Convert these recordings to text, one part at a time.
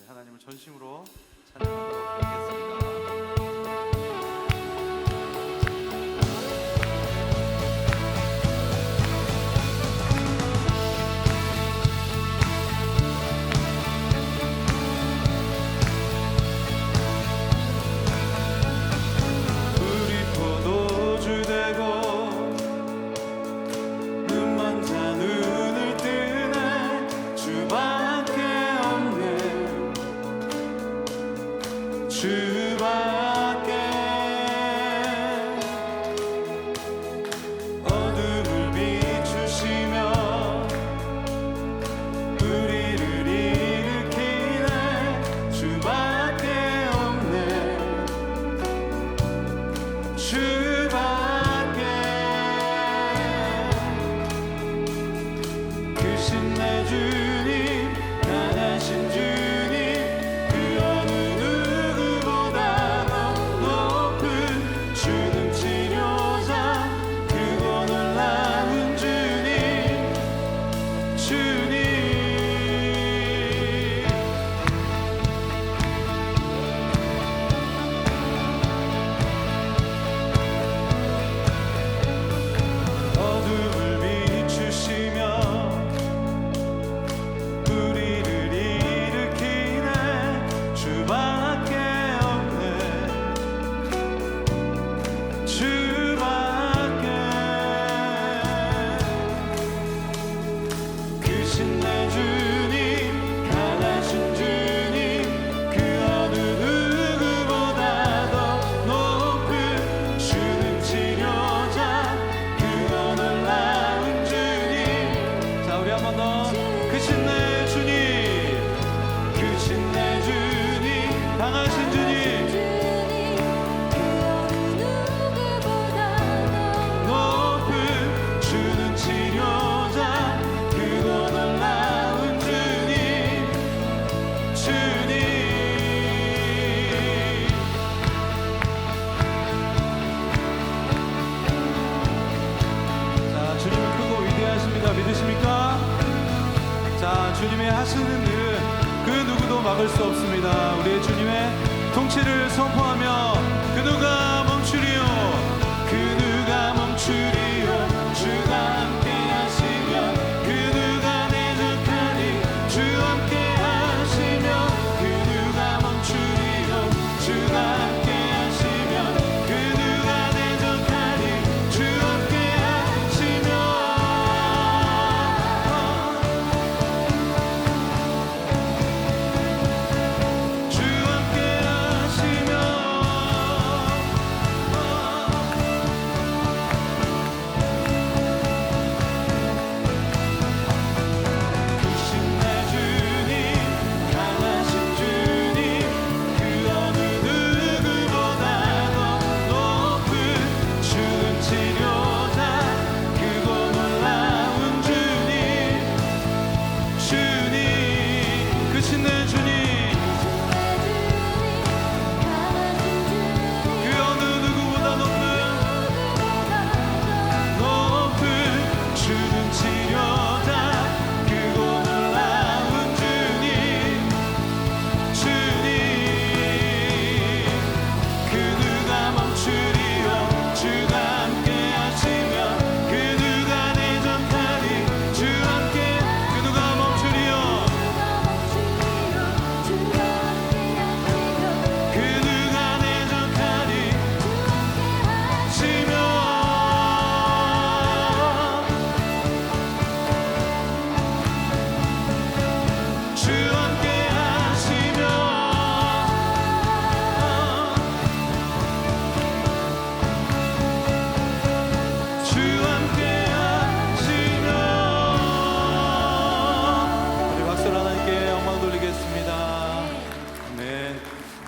하나님을 전심으로 찬양하도록 하겠습니다. 주밖에 어둠을 비추시며 우리를 일으키네 주밖에 없네 주밖에 크신 내 주님 강하신 주님 믿으십니까? 자, 주님의 하시는 일은 그 누구도 막을 수 없습니다. 우리의 주님의 통치를 선포하며 그 누가 멈추리요 그 누가 멈추리요 주가 함께 하시면 그 누가 대적하리 주 함께 하시면 그 누가 멈추리요 주가 함께 하시면 그 누가 대적하리 주 함께 하시면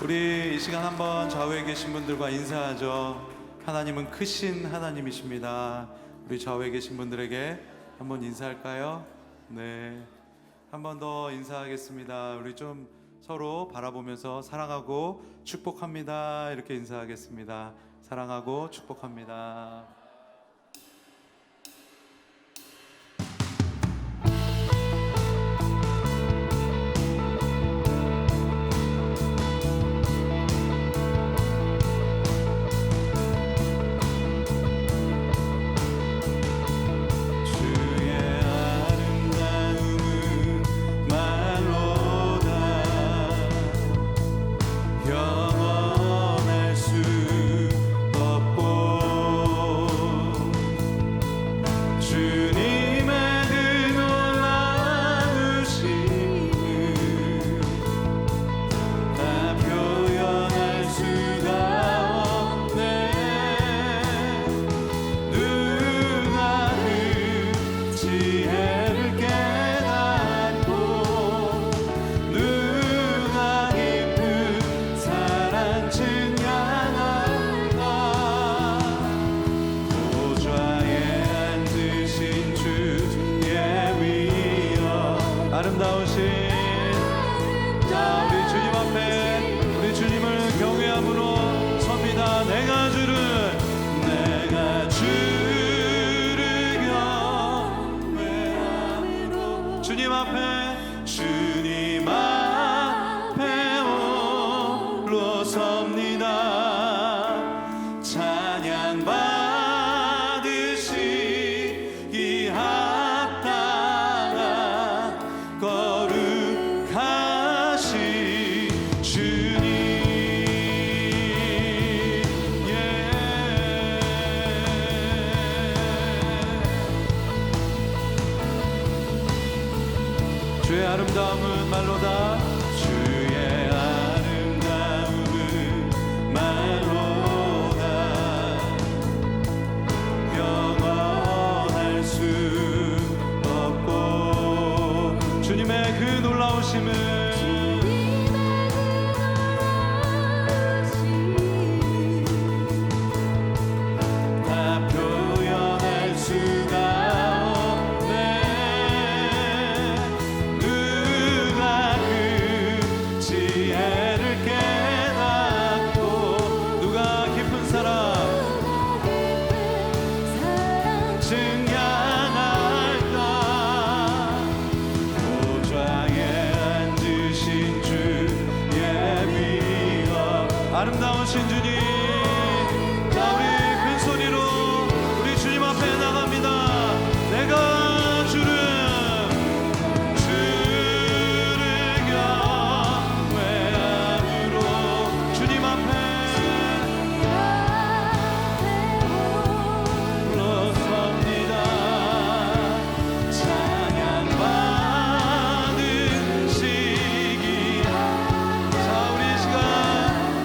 우리 이 시간 한번 좌우에 계신 분들과 인사하죠. 하나님은 크신 하나님이십니다. 우리 좌우에 계신 분들에게 한번 인사할까요? 네, 한 번 더 인사하겠습니다. 우리 좀 서로 바라보면서 사랑하고 축복합니다 이렇게 인사하겠습니다. 사랑하고 축복합니다. 앞에 우리 주님을 경외함으로 섭니다. 내가 주를 경외함으로 주님 앞에 홀로 섭니다. 찬양 받으시기 합당한 거룩하신 주님. 주의 아름다움은 말로다. 주의 아름다움은 말로다. 영원할 수 없고 주님의 그 놀라우심은 다 표현할 수가 없네. 누가 그 지혜를 깨닫고 누가 깊은 사랑 증량할까. 보좌에 앉으신 주의 위엄 아름다우신 주님. 자 우리 큰 소리로 우리 주님 앞에 나갑니다. 내가 주를 경외함으로 주님 앞에 홀로 섭니다. 찬양 받으시기. 자 우리 이 시간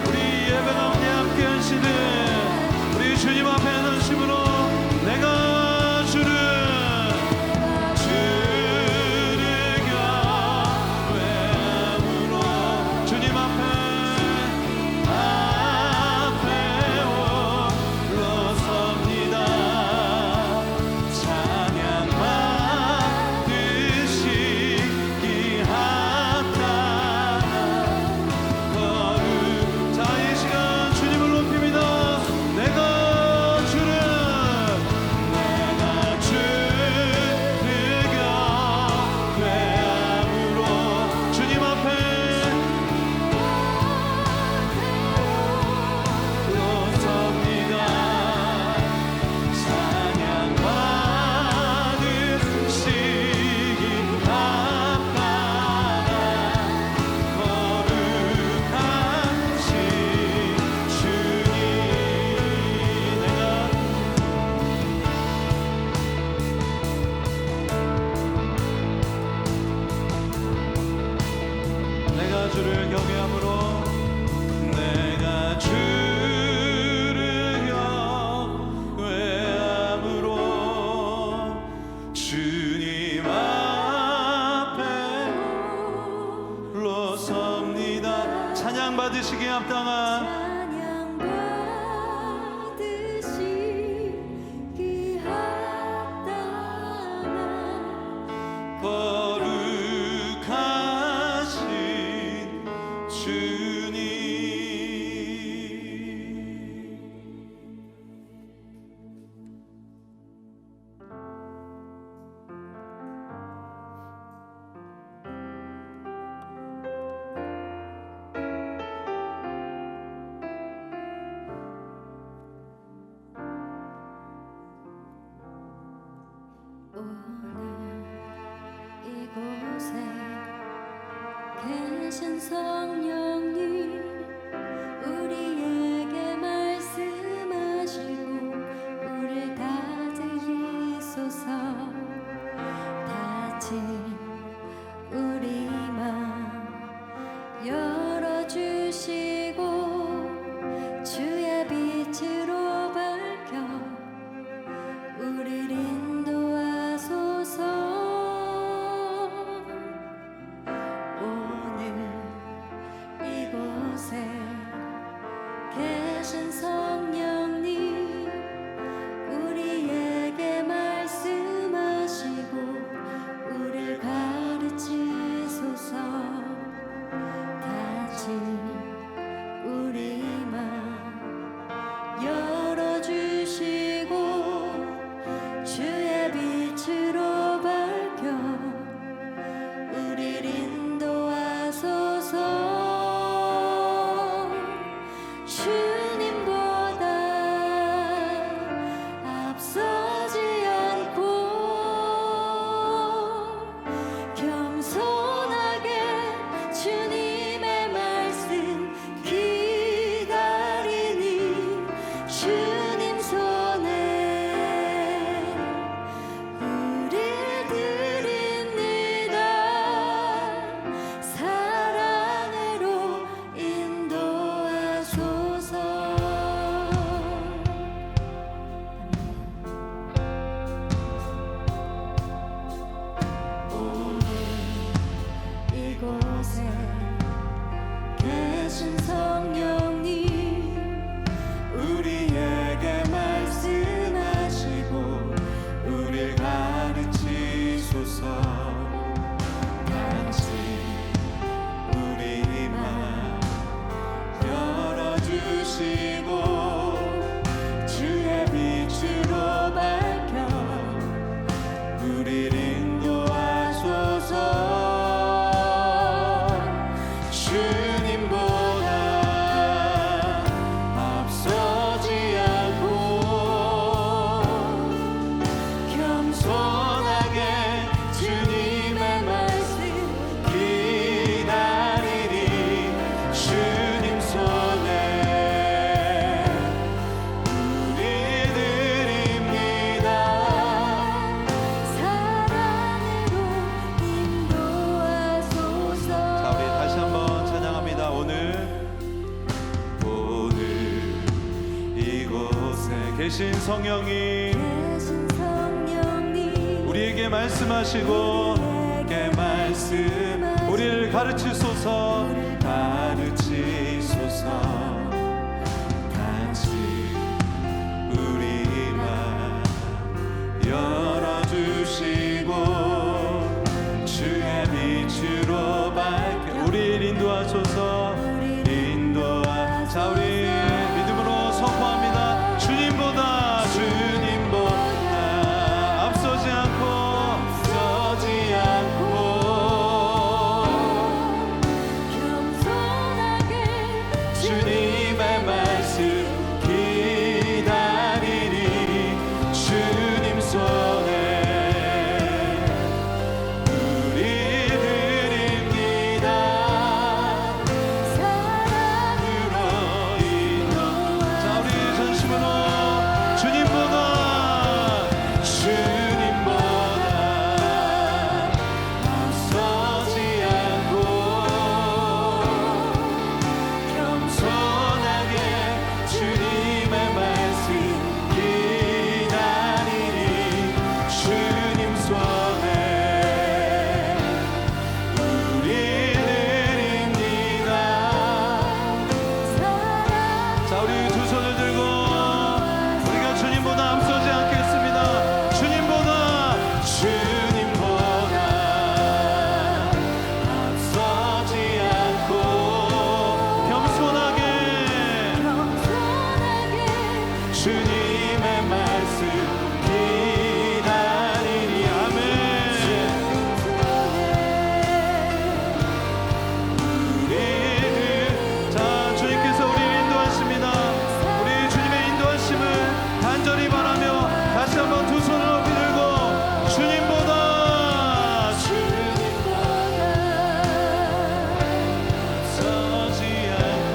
우리 예배 가운데 함께 하시는 우리 주님 앞에 전심으로 내가 주를 경외함으로 주님 앞에 홀로 섭니다. 찬양 받으시기 합당한 거룩. 자 이 시간 주님을 높입니다. 내가 주를 경외함으로 주님 앞에 홀로 섭니다. 찬양 받으시기 합당한 거룩하신 주님. 내가 주를 경외함으로 내가 주를 경외함으로 주님 앞에 홀로 섭니다. 찬양 받으시기에 합당한 거룩하신 주님. 오늘 이곳에 계신 성령님 우리에게 말씀하시고 우리를 다스리소서. 다친 우리 맘 열어주시고 주의 빛으로 밝혀 우리를 인도하소서. 오늘 이곳에 계신 성령님 우리에게 말씀하시고 우릴 가르치소서. 같이 우리 맘 열어주시고 주의 빛으로 밝혀 우릴 인도하소서. 주님보다 앞서지 않고 겸손하게 주님의 말씀 기다리리. 주님 손에 우리 드립니다. 사랑으로 인도하소서. 자, 우리 다시 한번 찬양합니다. 오늘 이곳에 계신 성령님 계신 성령님 우리에게 말씀하시고 우리를 가르치소서. 같이 우리 맘 열어주시고 주의 빛으로 밝혀 우리를 인도하소서. 자, 우리 믿음으로 선포합니다. 주님보다 앞서지 않고 겸손하게 주님의 말씀 기다리리. 주님 손에 우리 드립니다. 사랑으로 자, 우리 전심으로 주님보다 앞서지 않고 겸손하게 주님의 말씀 기다리리. 주님 손에 우리 드립니다. 자, 우리 두 손을 들고 우리가 주님보다 앞서지 않겠습니다. 주님보다 앞서지 않고 겸손하게 주님의 말씀 기다리니. 아멘. 자, 주님께서 우리를 인도하십니다. 우리 주님의 인도하심을 간절히 바라며 다시 한번 두 손을 높이 들고 주님보다 앞서지 않고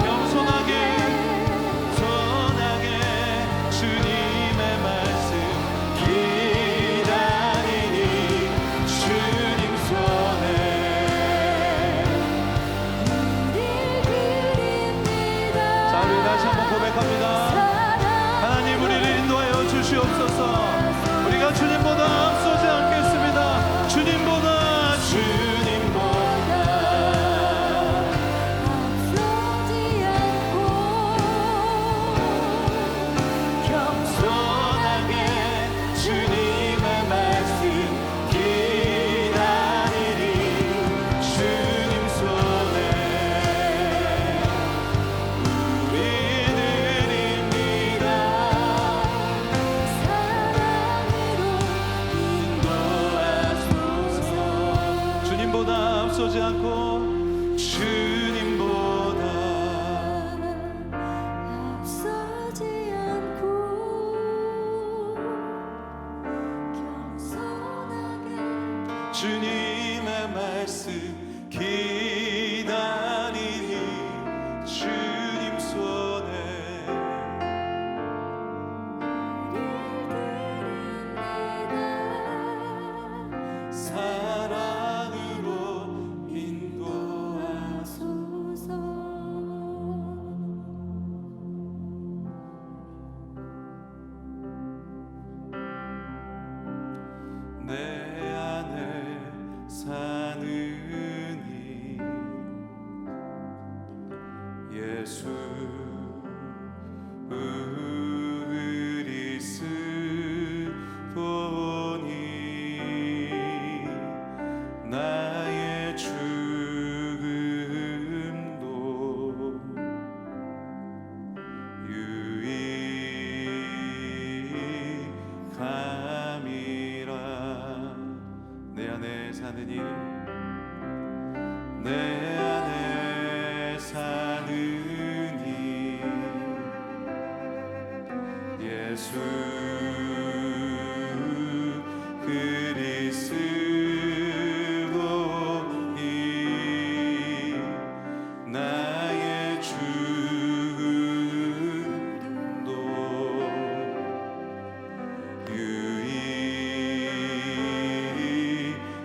겸손하게 주님의 말씀 기다리니. 주님 손에 자, 우리 다시 한번 고백합니다. 하나님 우리를 인도하여 주시옵소서. 우리가 주님보다 앞서지 않겠습니다. 주님보다 겸손하게 주님의 말씀 기다리리. 주님 손에 우리 드립니다. 인도하소서. 주님보다 앞서지 않고 주님보다 앞서지 않고 겸손하게 주님의 말씀 기다리니. 주님 손에 사랑으로 인도하소서. 예수 그리스도니 나의 죽음도 유익함이라. 내 안에 사느니 내 안에 사느니 예수 그리스도니 나의 죽음도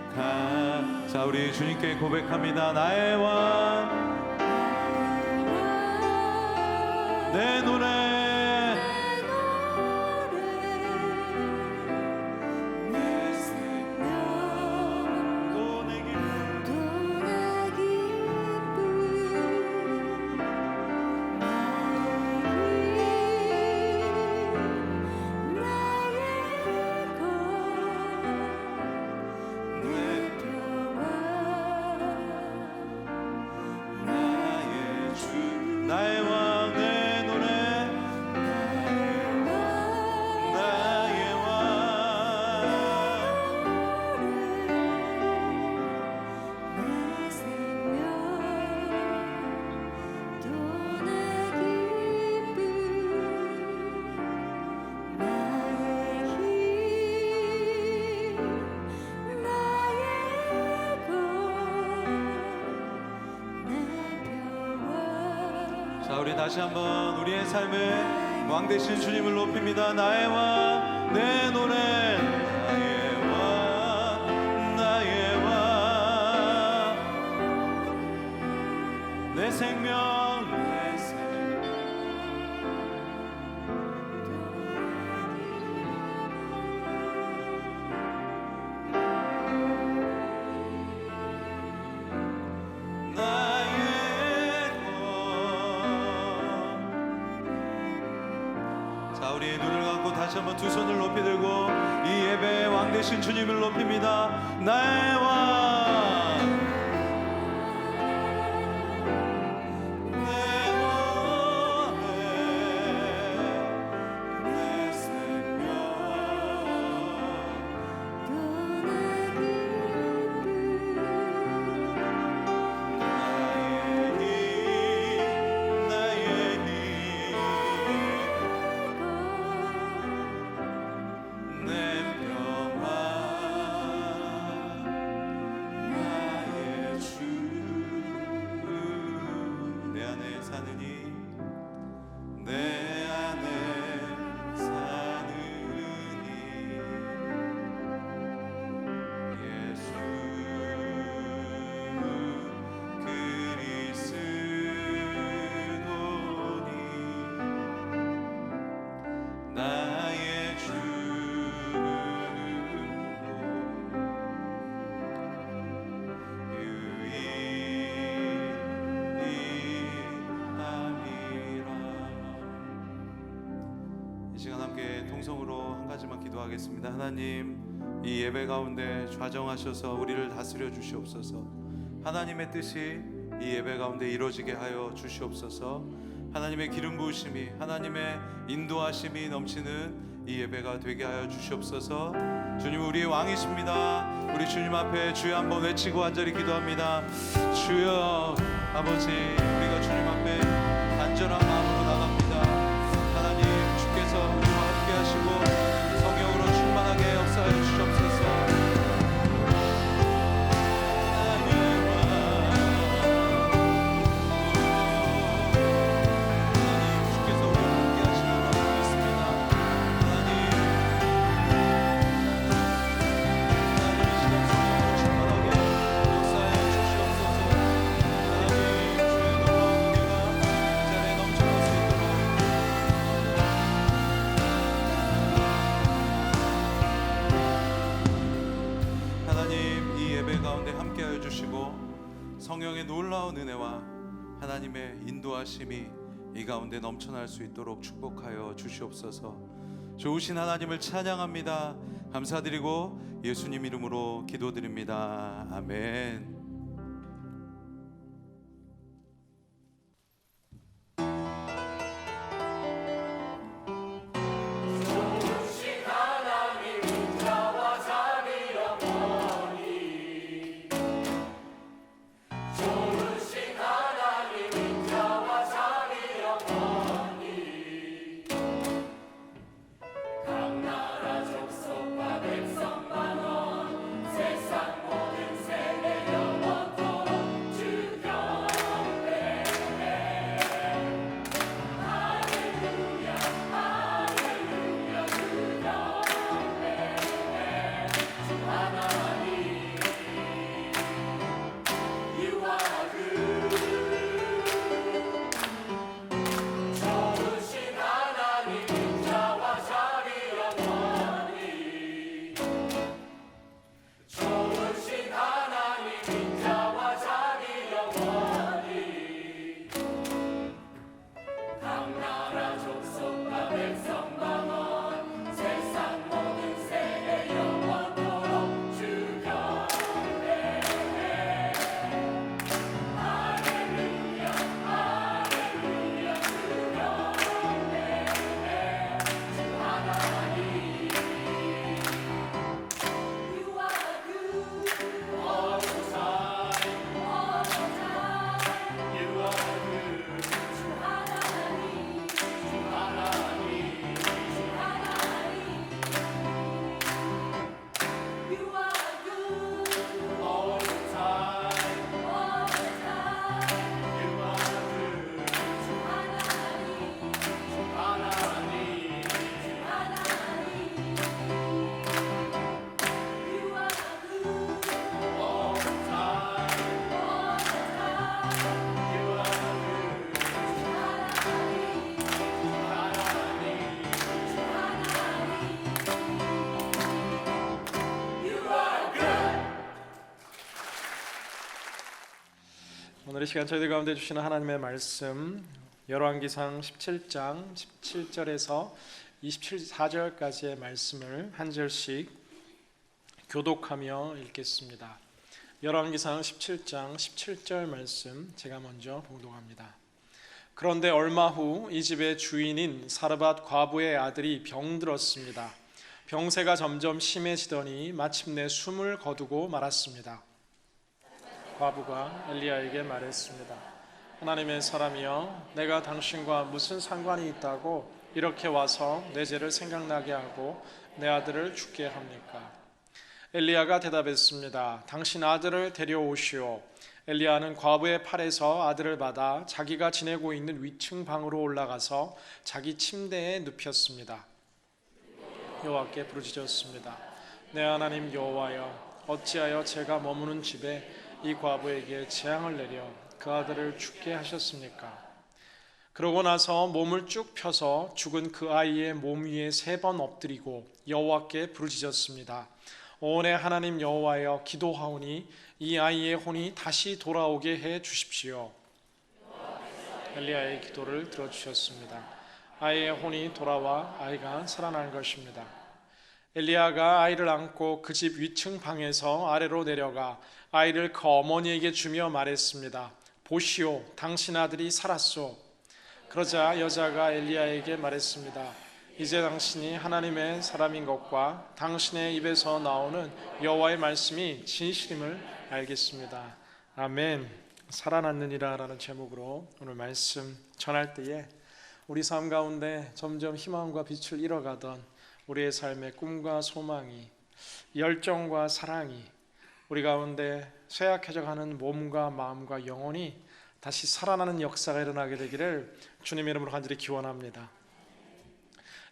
유익하. 자, 우리 주님께 고백합니다. 나의 왕 내 노래 내 생명 또 내 기쁨 또 내 기쁨 나의 힘 나의 평화 나의 주 나의 왕 내 노래 나의 왕 내 생명 또 내 기쁨 나의 힘 나의 것 내 평화. 자, 우리 다시 한번 우리의 삶에 왕 되신 주님을 높입니다. 나의 왕 내 노래 나의 왕 나의 왕 내 생명 내 생명 나의 것. 자, 우리 눈을 감고 다시 한번 두 손을 높이 들고 이 예배의 왕 되신 주님을 높입니다. 나의 왕 내 왕 내 생명 또 내 기쁨 나의 힘 내 평화 나의 주 내 안에 사느니 내 안에 사느니 예수 그리스도니 나의 죽음도 유익함이라. 이 시간 함께 통성으로 한 가지만 기도하겠습니다. 하나님, 이 예배 가운데 좌정하셔서 우리를 다스려 주시옵소서. 하나님의 뜻이 이 예배 가운데 이루어지게 하여 주시옵소서. 하나님의 기름 부으심이, 하나님의 인도하심이 넘치는 이 예배가 되게 하여 주시옵소서. 주님, 우리의 왕이십니다. 우리 주님 앞에 주여 한번 외치고 간절히 기도합니다. 주여, 아버지, 우리가 주님 앞에 간절한 마음으로 나갑니다. 하나님, 주께서 우리와 함께 하시고 성령으로 충만하게 역사하여 주시옵소서. 나의 왕, 하나님, 주께서 우리와 함께 하시는 걸 믿습니다. 하나님, 하나님, 이 시간 성령으로 충만하게 역사하여 주시옵소서. 하나님, 주의 놀라운 은혜가 이 자리에 넘쳐날 수 있도록 하나님, 이 예배 가운데 함께하여 주시고 성령의 놀라운 은혜와 하나님의 인도하심이 이 가운데 넘쳐날 수 있도록 축복하여 주시옵소서. 좋으신 하나님을 찬양합니다. 감사드리고 예수님 이름으로 기도드립니다. 아멘. 오늘 이 시간 저희들 가운데 주시는 하나님의 말씀 열왕기상 17장 17절에서 24절까지의 말씀을 한 절씩 교독하며 읽겠습니다. 열왕기상 17장 17절 말씀 제가 먼저 봉독합니다. 그런데 얼마 후 이 집의 주인인 사르밧 과부의 아들이 병들었습니다. 병세가 점점 심해지더니 마침내 숨을 거두고 말았습니다. 과부가 엘리야에게 말했습니다. 하나님의 사람이여, 내가 당신과 무슨 상관이 있다고 이렇게 와서 내 죄를 생각나게 하고 내 아들을 죽게 합니까? 엘리야가 대답했습니다. 당신 아들을 데려오시오. 엘리야는 과부의 팔에서 아들을 받아 자기가 지내고 있는 위층 방으로 올라가서 자기 침대에 눕혔습니다. 여호와께 부르짖었습니다. 내 하나님 여호와여, 어찌하여 제가 머무는 집에 이 과부에게 재앙을 내려 그 아들을 죽게 하셨습니까? 그러고 나서 몸을 쭉 펴서 죽은 그 아이의 몸 위에 3번 엎드리고 여호와께 부르짖었습니다. 오 내 하나님 여호와여, 기도하오니 이 아이의 혼이 다시 돌아오게 해 주십시오. 엘리야의 기도를 들어주셨습니다. 아이의 혼이 돌아와 아이가 살아난 것입니다. 엘리야가 아이를 안고 그 집 위층 방에서 아래로 내려가 아이를 그 어머니에게 주며 말했습니다. 보시오, 당신 아들이 살았소. 그러자 여자가 엘리야에게 말했습니다. 이제 당신이 하나님의 사람인 것과 당신의 입에서 나오는 여호와의 말씀이 진실임을 알겠습니다. 아멘. 살아났느니라 라는 제목으로 오늘 말씀 전할 때에 우리 삶 가운데 점점 희망과 빛을 잃어가던 우리의 삶의 꿈과 소망이, 열정과 사랑이 우리 가운데 쇠약해져가는 몸과 마음과 영혼이 다시 살아나는 역사가 일어나게 되기를 주님의 이름으로 간절히 기원합니다.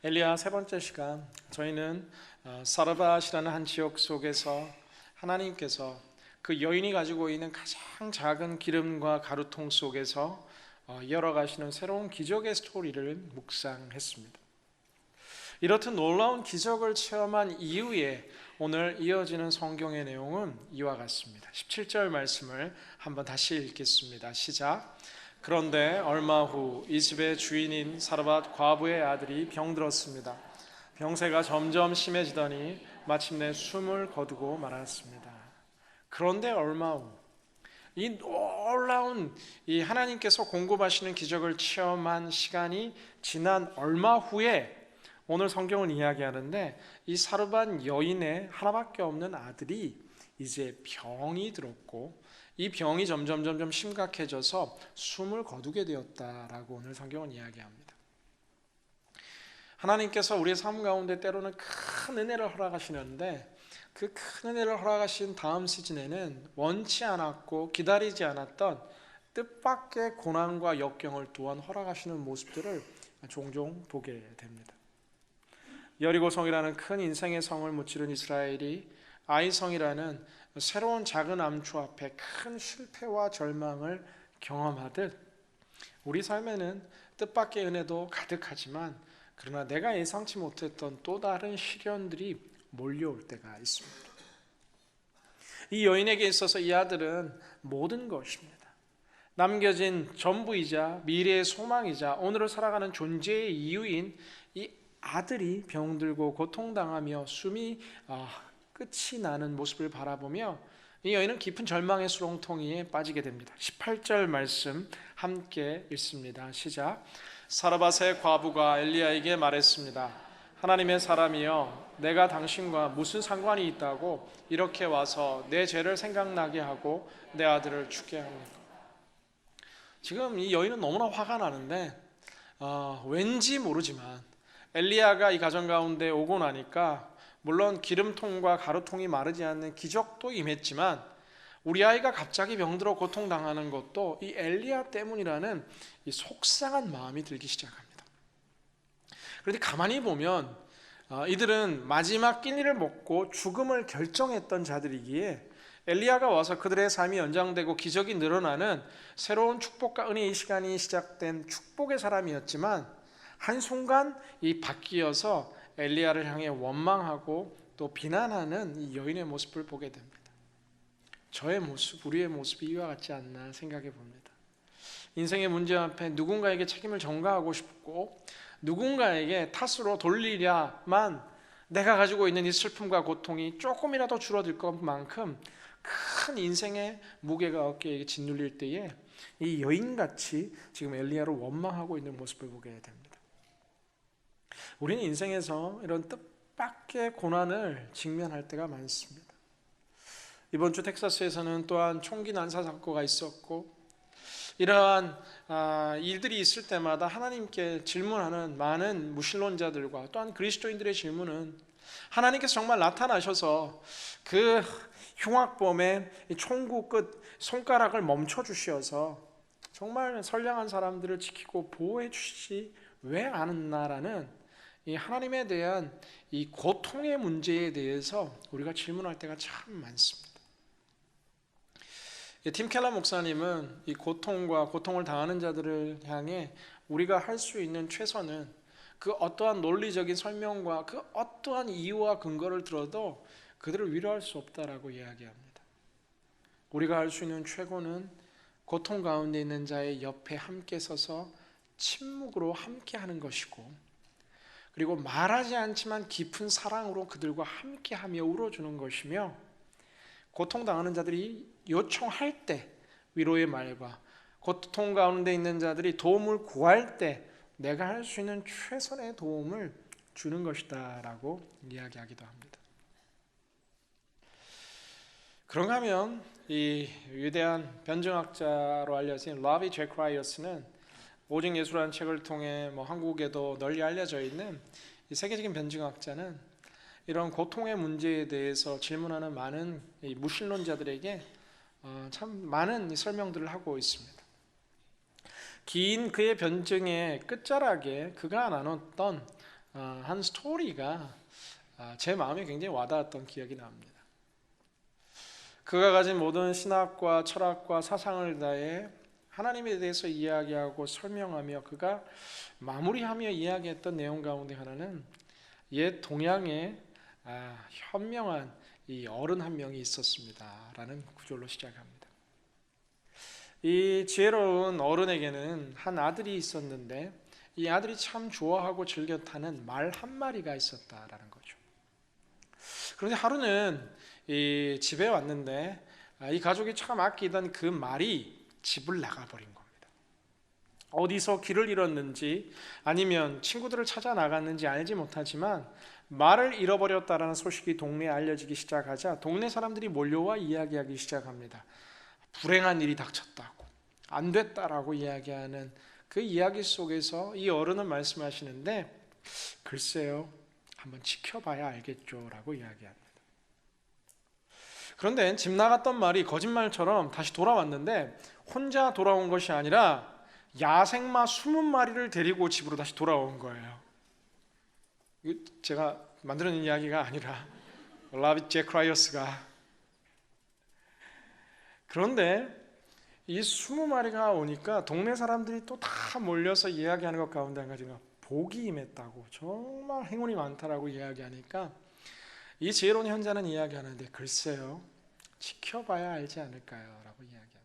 엘리야 3번째 시간, 저희는 사르밧이라는 한 지역 속에서 하나님께서 그 여인이 가지고 있는 가장 작은 기름과 가루통 속에서 열어가시는 새로운 기적의 스토리를 묵상했습니다. 이렇듯 놀라운 기적을 체험한 이후에 오늘 이어지는 성경의 내용은 이와 같습니다. 17절 말씀을 한번 다시 읽겠습니다. 시작. 그런데 얼마 후 이 집의 주인인 사르밧 과부의 아들이 병들었습니다. 병세가 점점 심해지더니 마침내 숨을 거두고 말았습니다. 그런데 얼마 후 이 놀라운 이 하나님께서 공급하시는 기적을 체험한 시간이 지난 얼마 후에 오늘 성경은 이야기하는데 이 사르밧 여인의 하나밖에 없는 아들이 이제 병이 들었고 이 병이 점점 심각해져서 숨을 거두게 되었다라고 오늘 성경은 이야기합니다. 하나님께서 우리의 삶 가운데 때로는 큰 은혜를 허락하시는데 그 큰 은혜를 허락하신 다음 시즌에는 원치 않았고 기다리지 않았던 뜻밖의 고난과 역경을 또한 허락하시는 모습들을 종종 보게 됩니다. 여리고성이라는 큰 인생의 성을 무찌른 이스라엘이 아이성이라는 새로운 작은 암초 앞에 큰 실패와 절망을 경험하듯 우리 삶에는 뜻밖의 은혜도 가득하지만 그러나 내가 예상치 못했던 또 다른 시련들이 몰려올 때가 있습니다. 이 여인에게 있어서 이 아들은 모든 것입니다. 남겨진 전부이자 미래의 소망이자 오늘을 살아가는 존재의 이유인 이 아들이 병들고 고통당하며 숨이 끝이 나는 모습을 바라보며 이 여인은 깊은 절망의 수렁통이에 빠지게 됩니다. 18절 말씀 함께 읽습니다. 시작. 사르밧의 과부가 엘리야에게 말했습니다. 하나님의 사람이여, 내가 당신과 무슨 상관이 있다고 이렇게 와서 내 죄를 생각나게 하고 내 아들을 죽게 합니까? 지금 이 여인은 너무나 화가 나는데 왠지 모르지만 엘리야가 이 가정 가운데 오고 나니까 물론 기름통과 가루통이 마르지 않는 기적도 임했지만 우리 아이가 갑자기 병들어 고통당하는 것도 이 엘리야 때문이라는 이 속상한 마음이 들기 시작합니다. 그런데 가만히 보면 이들은 마지막 끼니를 먹고 죽음을 결정했던 자들이기에 엘리야가 와서 그들의 삶이 연장되고 기적이 늘어나는 새로운 축복과 은혜의 시간이 시작된 축복의 사람이었지만 한순간 이 바뀌어서 엘리야를 향해 원망하고 또 비난하는 이 여인의 모습을 보게 됩니다. 저의 모습, 우리의 모습이 이와 같지 않나 생각해 봅니다. 인생의 문제 앞에 누군가에게 책임을 전가하고 싶고 누군가에게 탓으로 돌리려만 내가 가지고 있는 이 슬픔과 고통이 조금이라도 줄어들 것만큼 큰 인생의 무게가 어깨에 짓눌릴 때에 이 여인같이 지금 엘리야를 원망하고 있는 모습을 보게 됩니다. 우리는 인생에서 이런 뜻밖의 고난을 직면할 때가 많습니다. 이번 주 텍사스에서는 또한 총기 난사 사고가 있었고 이러한 일들이 있을 때마다 하나님께 질문하는 많은 무신론자들과 또한 그리스도인들의 질문은 하나님께서 정말 나타나셔서 그 흉악범의 총구 끝 손가락을 멈춰 주셔서 정말 선량한 사람들을 지키고 보호해 주시지 왜 않았나라는 이 하나님에 대한 이 고통의 문제에 대해서 우리가 질문할 때가 참 많습니다. 팀 켈러 목사님은 이 고통과 고통을 당하는 자들을 향해 우리가 할 수 있는 최선은 그 어떠한 논리적인 설명과 그 어떠한 이유와 근거를 들어도 그들을 위로할 수 없다라고 이야기합니다. 우리가 할 수 있는 최고는 고통 가운데 있는 자의 옆에 함께 서서 침묵으로 함께 하는 것이고 그리고 말하지 않지만 깊은 사랑으로 그들과 함께하며 울어주는 것이며 고통당하는 자들이 요청할 때 위로의 말과 고통 가운데 있는 자들이 도움을 구할 때 내가 할 수 있는 최선의 도움을 주는 것이다 라고 이야기하기도 합니다. 그런가 하면 이 위대한 변증학자로 알려진 라비 제크라이어스는 오직 예수라는 책을 통해 한국에도 널리 알려져 있는 이 세계적인 변증학자는 이런 고통의 문제에 대해서 질문하는 많은 이 무신론자들에게 참 많은 설명들을 하고 있습니다. 긴 그의 변증의 끝자락에 그가 나눴던 한 스토리가 제 마음에 굉장히 와닿았던 기억이 납니다. 그가 가진 모든 신학과 철학과 사상을 다해 하나님에 대해서 이야기하고 설명하며 그가 마무리하며 이야기했던 내용 가운데 하나는 옛 동양에 현명한 이 어른 한 명이 있었습니다 라는 구절로 시작합니다. 이 지혜로운 어른에게는 한 아들이 있었는데 이 아들이 참 좋아하고 즐겨 타는 말 한 마리가 있었다라는 거죠. 그런데 하루는 이 집에 왔는데 이 가족이 참 아끼던 그 말이 집을 나가버린 겁니다. 어디서 길을 잃었는지 아니면 친구들을 찾아 나갔는지 알지 못하지만 말을 잃어버렸다라는 소식이 동네에 알려지기 시작하자 동네 사람들이 몰려와 이야기하기 시작합니다. 불행한 일이 닥쳤다고, 안 됐다라고 이야기하는 그 이야기 속에서 이 어른은 말씀하시는데 글쎄요, 한번 지켜봐야 알겠죠 라고 이야기합니다. 그런데 집 나갔던 말이 거짓말처럼 다시 돌아왔는데 혼자 돌아온 것이 아니라 야생마 20마리를 데리고 집으로 다시 돌아온 거예요. 제가 만들어낸 이야기가 아니라 라빗 제크라이어스가. 그런데 이 20마리가 오니까 동네 사람들이 또 다 몰려서 이야기하는 것 가운데 한 가지가 복이 임했다고, 정말 행운이 많다라고 이야기하니까 이 지혜로운 현자는 이야기하는데 글쎄요, 지켜봐야 알지 않을까요? 라고 이야기합니다.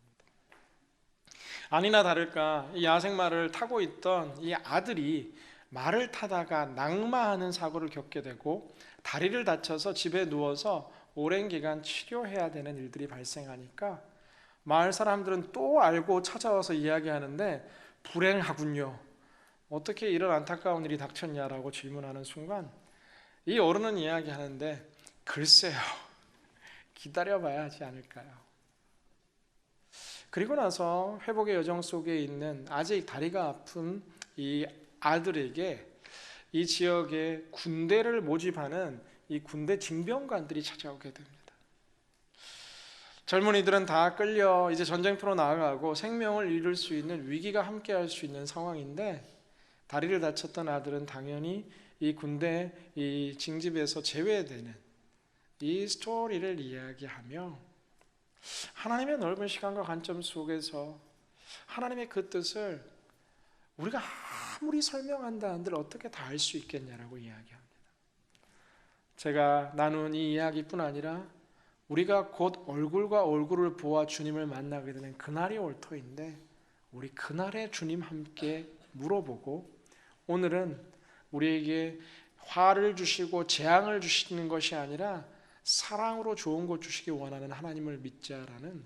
아니나 다를까 이 야생마를 타고 있던 이 아들이 말을 타다가 낙마하는 사고를 겪게 되고 다리를 다쳐서 집에 누워서 오랜 기간 치료해야 되는 일들이 발생하니까 마을 사람들은 또 알고 찾아와서 이야기하는데 불행하군요. 어떻게 이런 안타까운 일이 닥쳤냐라고 질문하는 순간 이 어른은 이야기하는데 글쎄요, 기다려봐야 하지 않을까요? 그리고 나서 회복의 여정 속에 있는 아직 다리가 아픈 이 아들에게 이 지역에 군대를 모집하는 이 군대 징병관들이 찾아오게 됩니다. 젊은이들은 다 끌려 이제 전쟁터로 나아가고 생명을 잃을 수 있는 위기가 함께할 수 있는 상황인데 다리를 다쳤던 아들은 당연히 이 군대 이 징집에서 제외되는 이 스토리를 이야기하며 하나님의 넓은 시간과 관점 속에서 하나님의 그 뜻을 우리가 아무리 설명한다 한들 어떻게 다 알 수 있겠냐라고 이야기합니다. 제가 나눈 이 이야기뿐 아니라 우리가 곧 얼굴과 얼굴을 보아 주님을 만나게 되는 그날이 올 터인데 우리 그날에 주님 함께 물어보고 오늘은 우리에게 화를 주시고 재앙을 주시는 것이 아니라 사랑으로 좋은 것 주시기 원하는 하나님을 믿자라는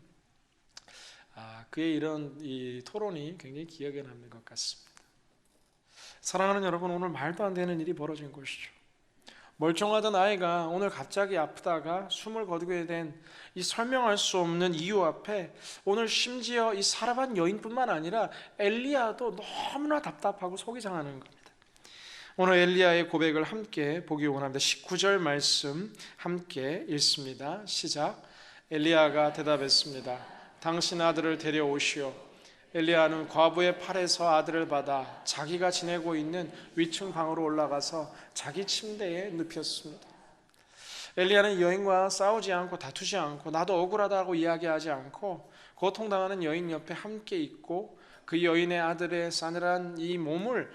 그의 이런 이 토론이 굉장히 기억에 남는 것 같습니다. 사랑하는 여러분, 오늘 말도 안 되는 일이 벌어진 것이죠. 멀쩡하던 아이가 오늘 갑자기 아프다가 숨을 거두게 된 이 설명할 수 없는 이유 앞에 오늘 심지어 이 사라반 여인뿐만 아니라 엘리야도 너무나 답답하고 속이 상하는 겁니다. 오늘 엘리야의 고백을 함께 보기 원합니다. 19절 말씀 함께 읽습니다. 시작. 엘리야가 대답했습니다. 당신 아들을 데려오시오. 엘리야는 과부의 팔에서 아들을 받아 자기가 지내고 있는 위층 방으로 올라가서 자기 침대에 눕혔습니다. 엘리야는 여인과 싸우지 않고 다투지 않고 나도 억울하다고 이야기하지 않고 고통당하는 여인 옆에 함께 있고 그 여인의 아들의 싸늘한 이 몸을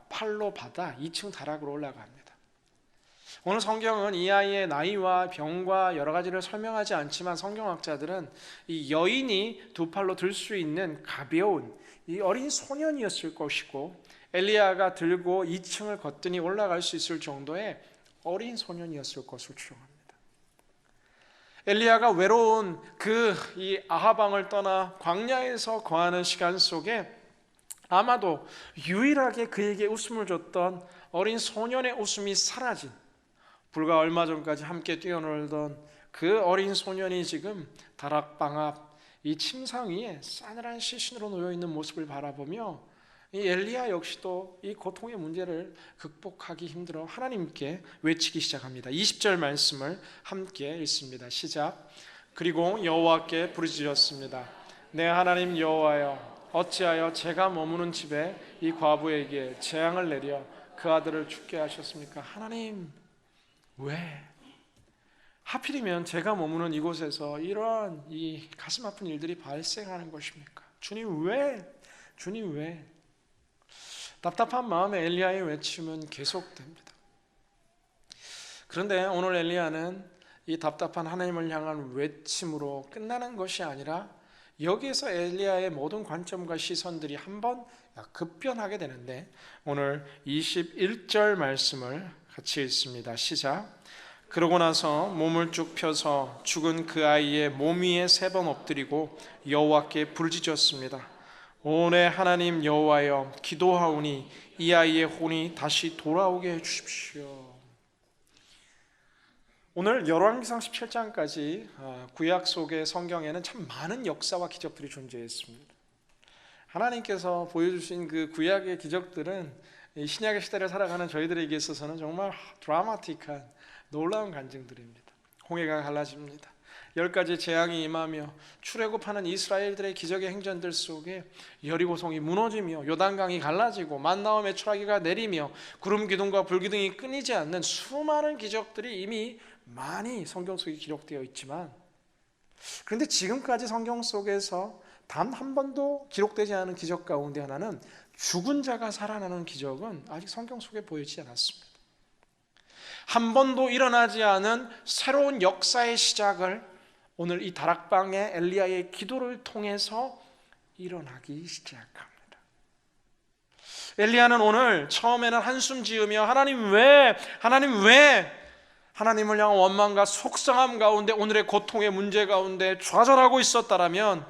팔로 받아 2층 다락으로 올라갑니다. 오늘 성경은 이 아이의 나이와 병과 여러 가지를 설명하지 않지만 성경학자들은 이 여인이 두 팔로 들 수 있는 가벼운 이 어린 소년이었을 것이고 엘리야가 들고 2층을 거뜬히 올라갈 수 있을 정도의 어린 소년이었을 것으로 추정합니다. 엘리야가 외로운 이 아하방을 떠나 광야에서 거하는 시간 속에 아마도 유일하게 그에게 웃음을 줬던 어린 소년의 웃음이 사라진, 불과 얼마 전까지 함께 뛰어놀던 그 어린 소년이 지금 다락방 앞 이 침상 위에 싸늘한 시신으로 놓여있는 모습을 바라보며 이 엘리야 역시도 이 고통의 문제를 극복하기 힘들어 하나님께 외치기 시작합니다. 20절 말씀을 함께 읽습니다. 시작. 그리고 여호와께 부르짖었습니다. 내 하나님 여호와여, 어찌하여 제가 머무는 집에 이 과부에게 재앙을 내려 그 아들을 죽게 하셨습니까? 하나님, 왜? 하필이면 제가 머무는 이곳에서 이러한 이 가슴 아픈 일들이 발생하는 것입니까? 주님 왜? 주님 왜? 답답한 마음에 엘리야의 외침은 계속됩니다. 그런데 오늘 엘리야는 이 답답한 하나님을 향한 외침으로 끝나는 것이 아니라 여기에서 엘리야의 모든 관점과 시선들이 한번 급변하게 되는데, 오늘 21절 말씀을 같이 읽습니다. 시작. 그러고 나서 몸을 쭉 펴서 죽은 그 아이의 몸 위에 3번 엎드리고 여호와께 부르짖었습니다. 오 내 하나님 여호와여, 기도하오니 이 아이의 혼이 다시 돌아오게 해주십시오. 오늘 열왕기상 17장까지 구약 속의 성경에는 참 많은 역사와 기적들이 존재했습니다. 하나님께서 보여주신 그 구약의 기적들은 이 신약의 시대를 살아가는 저희들에게 있어서는 정말 드라마틱한 놀라운 간증들입니다. 홍해가 갈라집니다. 10가지 재앙이 임하며 출애굽하는 이스라엘들의 기적의 행전들 속에 여리고성이 무너지며 요단강이 갈라지고 만나와 메추라기가 내리며 구름 기둥과 불 기둥이 끊이지 않는 수많은 기적들이 이미 많이 성경 속에 기록되어 있지만, 그런데 지금까지 성경 속에서 단 한 번도 기록되지 않은 기적 가운데 하나는 죽은 자가 살아나는 기적은 아직 성경 속에 보이지 않았습니다. 한 번도 일어나지 않은 새로운 역사의 시작을 오늘 이 다락방의 엘리야의 기도를 통해서 일어나기 시작합니다. 엘리야는 오늘 처음에는 한숨 지으며 하나님 왜? 하나님을 향한 원망과 속상함 가운데, 오늘의 고통의 문제 가운데 좌절하고 있었다라면,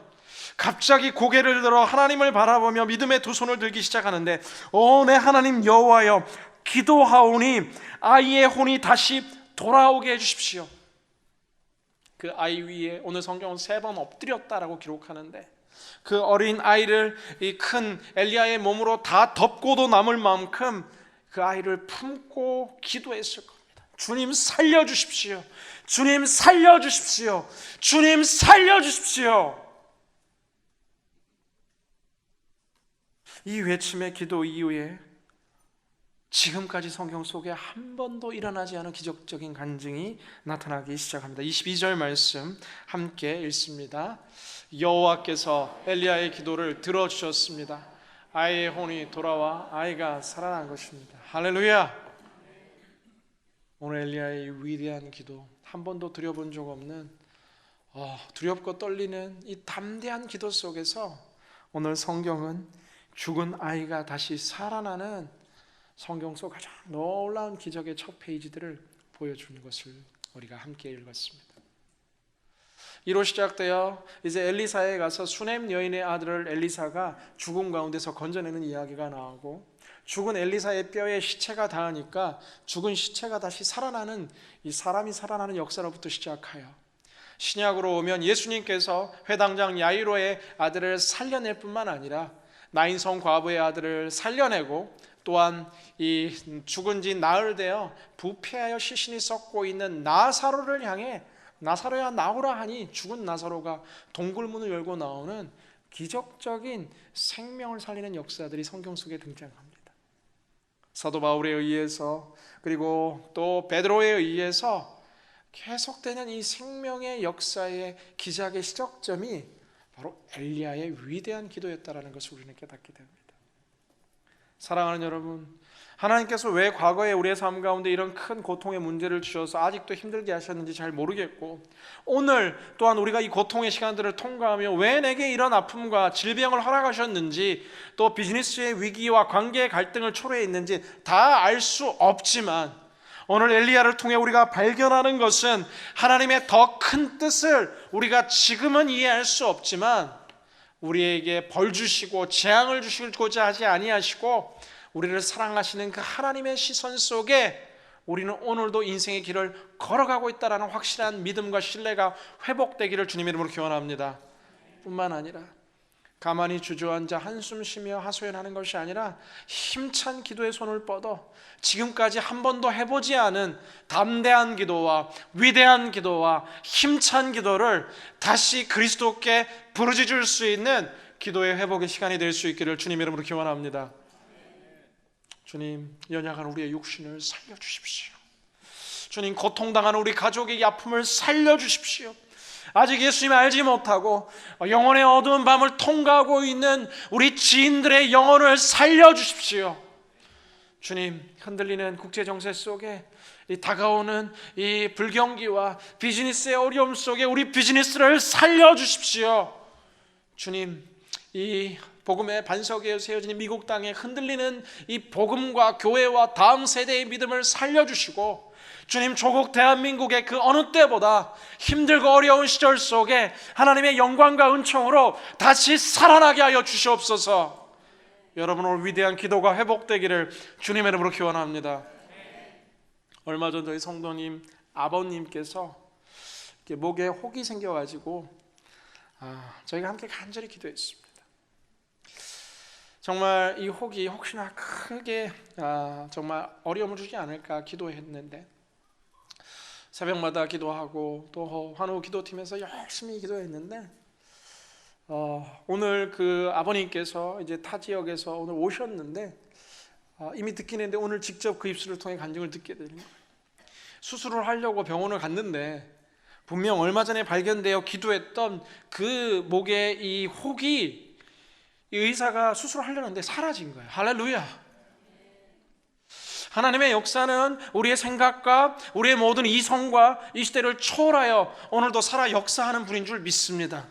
갑자기 고개를 들어 하나님을 바라보며 믿음의 두 손을 들기 시작하는데, 오 내 하나님 여호와여, 기도하오니 아이의 혼이 다시 돌아오게 해주십시오. 그 아이 위에 오늘 성경은 3번 엎드렸다라고 기록하는데, 그 어린 아이를 이 큰 엘리야의 몸으로 다 덮고도 남을 만큼 그 아이를 품고 기도했을 겁니다. 주님 살려주십시오. 주님 살려주십시오. 주님 살려주십시오. 이 외침의 기도 이후에 지금까지 성경 속에 한 번도 일어나지 않은 기적적인 간증이 나타나기 시작합니다. 22절 말씀 함께 읽습니다. 여호와께서 엘리야의 기도를 들어주셨습니다. 아이의 혼이 돌아와 아이가 살아난 것입니다. 할렐루야. 오늘 엘리야의 위대한 기도, 한 번도 드려본 적 없는 두렵고 떨리는 이 담대한 기도 속에서 오늘 성경은 죽은 아이가 다시 살아나는 성경 속 가장 놀라운 기적의 첫 페이지들을 보여주는 것을 우리가 함께 읽었습니다. 이로 시작되어 이제 엘리사에 가서 수넴 여인의 아들을 엘리사가 죽음 가운데서 건져내는 이야기가 나오고, 죽은 엘리사의 뼈에 시체가 닿으니까 죽은 시체가 다시 살아나는, 이 사람이 살아나는 역사로부터 시작하여 신약으로 오면 예수님께서 회당장 야이로의 아들을 살려낼 뿐만 아니라 나인성 과부의 아들을 살려내고, 또한 이 죽은 지 나흘 되어 부패하여 시신이 썩고 있는 나사로를 향해 나사로야 나오라 하니 죽은 나사로가 동굴문을 열고 나오는 기적적인 생명을 살리는 역사들이 성경 속에 등장합니다. 사도 바울에 의해서, 그리고 또 베드로에 의해서 계속되는 이 생명의 역사의 기적의 시작점이 바로 엘리야의 위대한 기도였다라는 것을 우리는 깨닫게 됩니다. 사랑하는 여러분, 하나님께서 왜 과거에 우리의 삶 가운데 이런 큰 고통의 문제를 주셔서 아직도 힘들게 하셨는지 잘 모르겠고, 오늘 또한 우리가 이 고통의 시간들을 통과하며 왜 내게 이런 아픔과 질병을 허락하셨는지, 또 비즈니스의 위기와 관계의 갈등을 초래했는지 다 알 수 없지만, 오늘 엘리야를 통해 우리가 발견하는 것은 하나님의 더 큰 뜻을 우리가 지금은 이해할 수 없지만 우리에게 벌 주시고 재앙을 주시고자 하지 아니하시고 우리를 사랑하시는 그 하나님의 시선 속에 우리는 오늘도 인생의 길을 걸어가고 있다는 확실한 믿음과 신뢰가 회복되기를 주님의 이름으로 기원합니다. 뿐만 아니라 가만히 주저앉아 한숨 쉬며 하소연하는 것이 아니라 힘찬 기도의 손을 뻗어 지금까지 한 번도 해보지 않은 담대한 기도와 위대한 기도와 힘찬 기도를 다시 그리스도께 부르짖을 수 있는 기도의 회복의 시간이 될 수 있기를 주님의 이름으로 기원합니다. 주님, 연약한 우리의 육신을 살려주십시오. 주님, 고통당하는 우리 가족의 아픔을 살려주십시오. 아직 예수님을 알지 못하고 영혼의 어두운 밤을 통과하고 있는 우리 지인들의 영혼을 살려주십시오. 주님, 흔들리는 국제정세 속에 이 다가오는 이 불경기와 비즈니스의 어려움 속에 우리 비즈니스를 살려주십시오. 주님, 이 복음의 반석 위에 세워진 미국 땅에 흔들리는 이 복음과 교회와 다음 세대의 믿음을 살려주시고, 주님, 조국 대한민국의 그 어느 때보다 힘들고 어려운 시절 속에 하나님의 영광과 은총으로 다시 살아나게 하여 주시옵소서. 여러분, 오늘 위대한 기도가 회복되기를 주님의 이름으로 기원합니다. 얼마 전 저희 성도님 아버님께서 목에 혹이 생겨가지고 저희가 함께 간절히 기도했습니다. 정말 이 혹이 혹시나 크게 정말 어려움을 주지 않을까 기도했는데, 새벽마다 기도하고 또 환우 기도팀에서 열심히 기도했는데, 오늘 그 아버님께서 이제 타 지역에서 오늘 오셨는데, 이미 듣긴 했는데 오늘 직접 그 입술을 통해 간증을 듣게 되는 거예요. 수술을 하려고 병원을 갔는데 분명 얼마 전에 발견되어 기도했던 그 목에 이 혹이, 이 의사가 수술을 하려는데 사라진 거예요. 할렐루야. 하나님의 역사는 우리의 생각과 우리의 모든 이성과 이 시대를 초월하여 오늘도 살아 역사하는 분인 줄 믿습니다.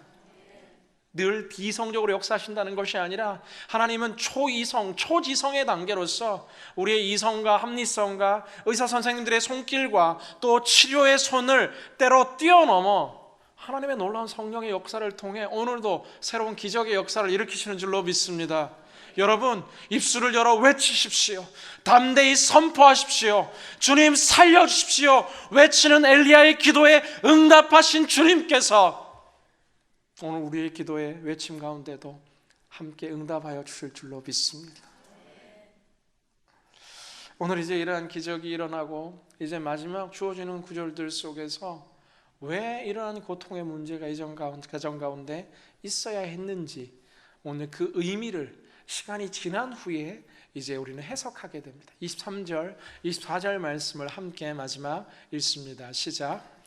늘 비이성적으로 역사하신다는 것이 아니라 하나님은 초이성, 초지성의 단계로서 우리의 이성과 합리성과 의사 선생님들의 손길과 또 치료의 손을 때로 뛰어넘어 하나님의 놀라운 성령의 역사를 통해 오늘도 새로운 기적의 역사를 일으키시는 줄로 믿습니다. 여러분, 입술을 열어 외치십시오. 담대히 선포하십시오. 주님 살려주십시오. 외치는 엘리야의 기도에 응답하신 주님께서 오늘 우리의 기도의 외침 가운데도 함께 응답하여 주실 줄로 믿습니다. 오늘 이제 이러한 기적이 일어나고 이제 마지막 주어지는 구절들 속에서 왜 이러한 고통의 문제가 이전 가정 가운데 있어야 했는지, 오늘 그 의미를 시간이 지난 후에 이제 우리는 해석하게 됩니다. 23절, 24절 말씀을 함께 마지막 읽습니다. 시작.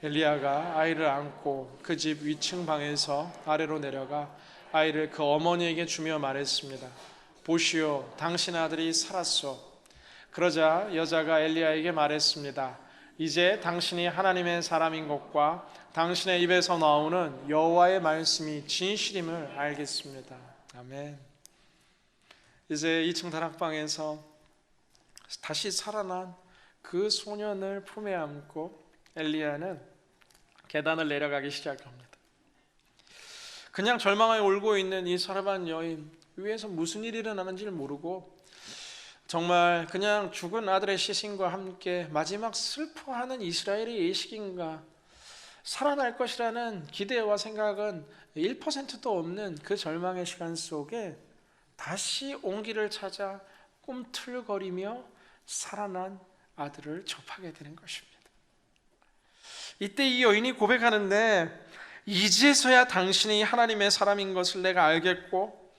엘리야가 아이를 안고 그 집 위층 방에서 아래로 내려가 아이를 그 어머니에게 주며 말했습니다. 보시오, 당신 아들이 살았소. 그러자 여자가 엘리야에게 말했습니다. 이제 당신이 하나님의 사람인 것과 당신의 입에서 나오는 여호와의 말씀이 진실임을 알겠습니다. 아멘. 이제 2층 다락방에서 다시 살아난 그 소년을 품에 안고 엘리야는 계단을 내려가기 시작합니다. 그냥 절망하여 울고 있는 이 사르반 여인, 위에서 무슨 일이 일어나는지를 모르고 정말 그냥 죽은 아들의 시신과 함께 마지막 슬퍼하는 이스라엘의 예식인가, 살아날 것이라는 기대와 생각은 1%도 없는 그 절망의 시간 속에 다시 온기를 찾아 꿈틀거리며 살아난 아들을 접하게 되는 것입니다. 이때 이 여인이 고백하는데, 이제서야 당신이 하나님의 사람인 것을 내가 알겠고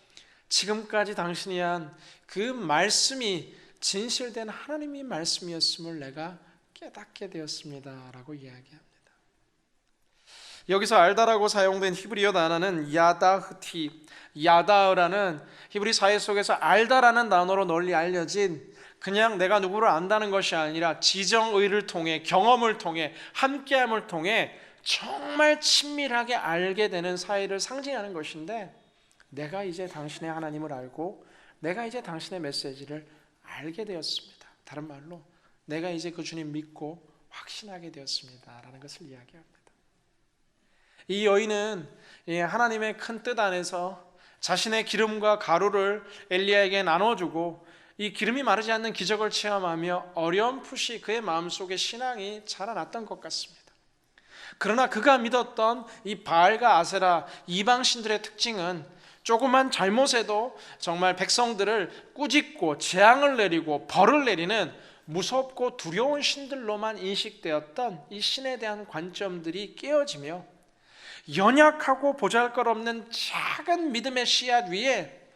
지금까지 당신이 한 그 말씀이 진실된 하나님의 말씀이었음을 내가 깨닫게 되었습니다 라고 이야기합니다. 여기서 알다라고 사용된 히브리어 단어는 야다흐티, 야다라는 히브리 사회 속에서 알다라는 단어로 널리 알려진, 그냥 내가 누구를 안다는 것이 아니라 지정의를 통해, 경험을 통해, 함께함을 통해 정말 친밀하게 알게 되는 사이를 상징하는 것인데, 내가 이제 당신의 하나님을 알고 내가 이제 당신의 메시지를 알게 되었습니다. 다른 말로 내가 이제 그 주님 믿고 확신하게 되었습니다 라는 것을 이야기합니다. 이 여인은 하나님의 큰 뜻 안에서 자신의 기름과 가루를 엘리야에게 나눠주고 이 기름이 마르지 않는 기적을 체험하며 어렴풋이 그의 마음속에 신앙이 자라났던 것 같습니다. 그러나 그가 믿었던 이 바알과 아세라 이방신들의 특징은 조그만 잘못에도 정말 백성들을 꾸짖고 재앙을 내리고 벌을 내리는 무섭고 두려운 신들로만 인식되었던 이 신에 대한 관점들이 깨어지며, 연약하고 보잘것없는 작은 믿음의 씨앗 위에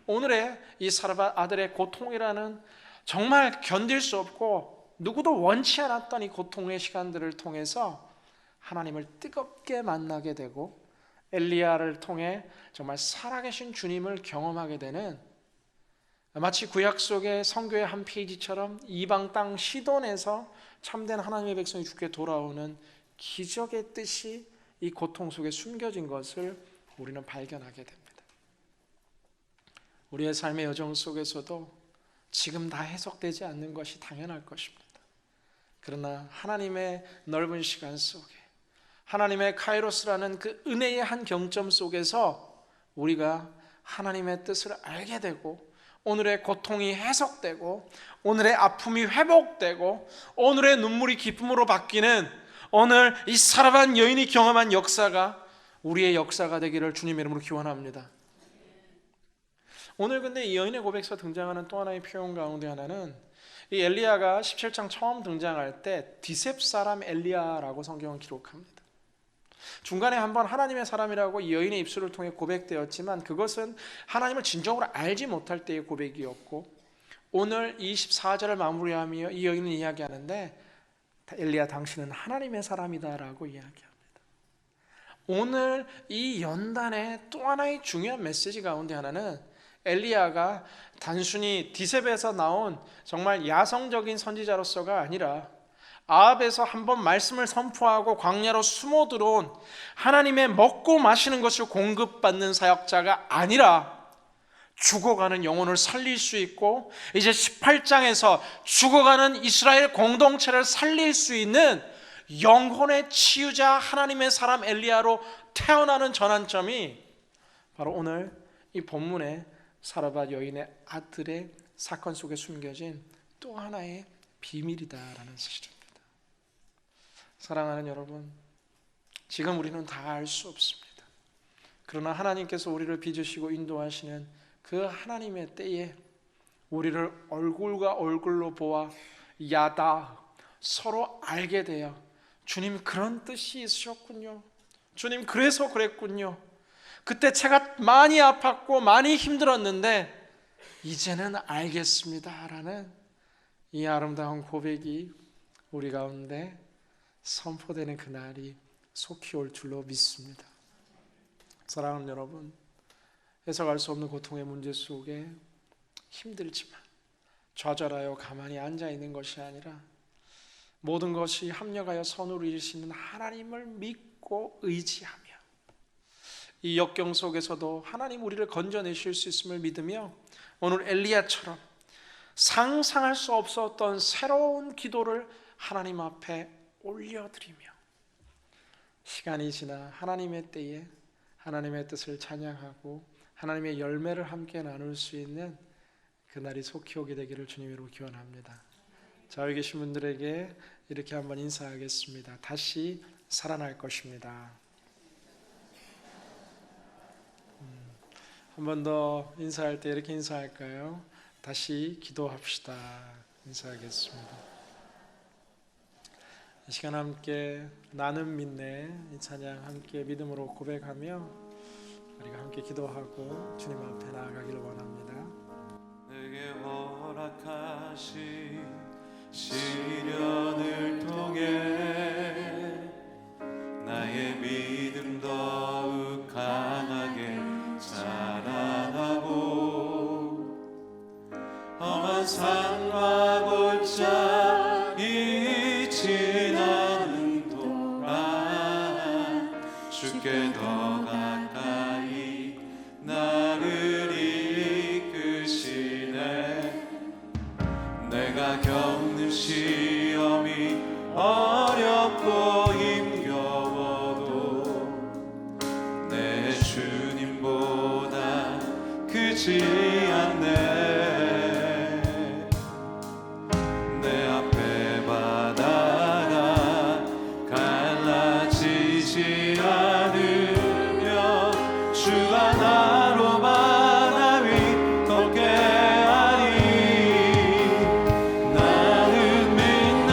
오늘의 이 사르밧 아들의 고통이라는 정말 견딜 수 없고 누구도 원치 않았던 이 고통의 시간들을 통해서 하나님을 뜨겁게 만나게 되고 엘리야를 통해 정말 살아계신 주님을 경험하게 되는, 마치 구약 속의 성교의 한 페이지처럼 이방 땅 시돈에서 참된 하나님의 백성이 주께 돌아오는 기적의 뜻이 이 고통 속에 숨겨진 것을 우리는 발견하게 됩니다. 우리의 삶의 여정 속에서도 지금 다 해석되지 않는 것이 당연할 것입니다. 그러나 하나님의 넓은 시간 속에 하나님의 카이로스라는 그 은혜의 한 경점 속에서 우리가 하나님의 뜻을 알게 되고 오늘의 고통이 해석되고 오늘의 아픔이 회복되고 오늘의 눈물이 기쁨으로 바뀌는 오늘 이 사랑한 여인이 경험한 역사가 우리의 역사가 되기를 주님의 이름으로 기원합니다. 오늘 근데 이 여인의 고백에서 등장하는 또 하나의 표현 가운데 하나는 이 엘리야가 17장 처음 등장할 때 디셉 사람 엘리야라고 성경은 기록합니다. 중간에 한번 하나님의 사람이라고 이 여인의 입술을 통해 고백되었지만 그것은 하나님을 진정으로 알지 못할 때의 고백이었고 오늘 24절을 마무리하며 이 여인은 이야기하는데 엘리야 당신은 하나님의 사람이다라고 이야기합니다. 오늘 이 연단의 또 하나의 중요한 메시지 가운데 하나는 엘리야가 단순히 디셉에서 나온 정말 야성적인 선지자로서가 아니라 아합에서 한번 말씀을 선포하고 광야로 숨어 들어온 하나님의 먹고 마시는 것을 공급받는 사역자가 아니라 죽어가는 영혼을 살릴 수 있고 이제 18장에서 죽어가는 이스라엘 공동체를 살릴 수 있는 영혼의 치유자 하나님의 사람 엘리야로 태어나는 전환점이 바로 오늘 이 본문의 사르밧 여인의 아들의 사건 속에 숨겨진 또 하나의 비밀이다라는 사실입니다. 사랑하는 여러분, 지금 우리는 다 알 수 없습니다. 그러나 하나님께서 우리를 빚으시고 인도하시는 그 하나님의 때에 우리를 얼굴과 얼굴로 보아 야다 서로 알게 되어 주님 그런 뜻이 있으셨군요. 주님 그래서 그랬군요. 그때 제가 많이 아팠고 많이 힘들었는데 이제는 알겠습니다 라는 이 아름다운 고백이 우리 가운데 선포되는 그날이 속히 올 줄로 믿습니다. 사랑하는 여러분, 해석할 수 없는 고통의 문제 속에 힘들지만 좌절하여 가만히 앉아있는 것이 아니라 모든 것이 합력하여 선으로 이루시는 하나님을 믿고 의지하며 이 역경 속에서도 하나님 우리를 건져내실 수 있음을 믿으며 오늘 엘리야처럼 상상할 수 없었던 새로운 기도를 하나님 앞에 올려드리며 시간이 지나 하나님의 때에 하나님의 뜻을 찬양하고 하나님의 열매를 함께 나눌 수 있는 그날이 속히 오게 되기를 주님으로 기원합니다. 자, 여기 계신 분들에게 이렇게 한번 인사하겠습니다. 다시 살아날 것입니다. 한 번 더 인사할 때 이렇게 인사할까요? 다시 기도합시다. 인사하겠습니다. 이 시간 함께 나는 믿네 이 찬양 함께 믿음으로 고백하며 우리가 함께 기도하고 주님 앞에 나아가기를 원합니다. 내게 허락하신 시련을 통해 나의 믿음 더욱 강하게 자라나고 험한 산과 골짜기 지나는 동안 주께 더 가까이 나를 이끄시네. 내가 겪는 시험이 어렵고 힘겨워도 내 주님보다 크지 않네. 내 앞에 바다가 갈라지지 않으며 주가 나로 바다 위 걷게 하니 나는 믿네.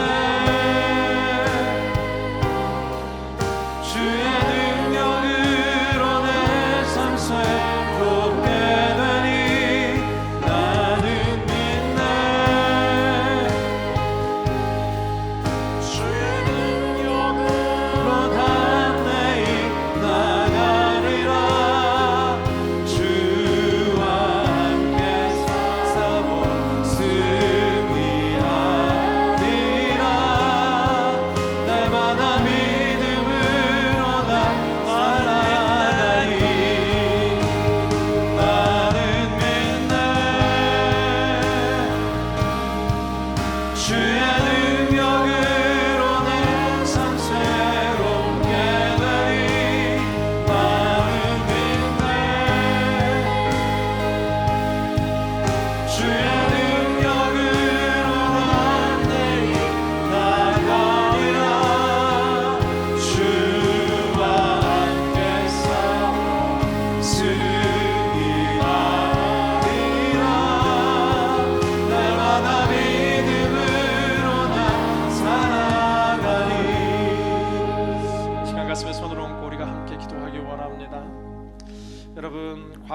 주의 능력으로 내 삶 새롭게 되니 나는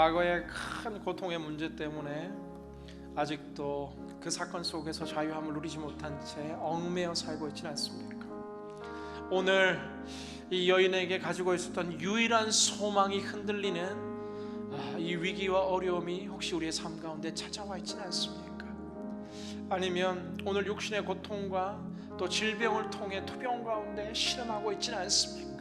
과거의 큰 고통의 문제 때문에 아직도 그 사건 속에서 자유함을 누리지 못한 채 얽매여 살고 있지는 않습니까? 오늘 이 여인에게 가지고 있었던 유일한 소망이 흔들리는 이 위기와 어려움이 혹시 우리의 삶 가운데 찾아와 있지는 않습니까? 아니면 오늘 육신의 고통과 또 질병을 통해 투병 가운데 실험하고 있지는 않습니까?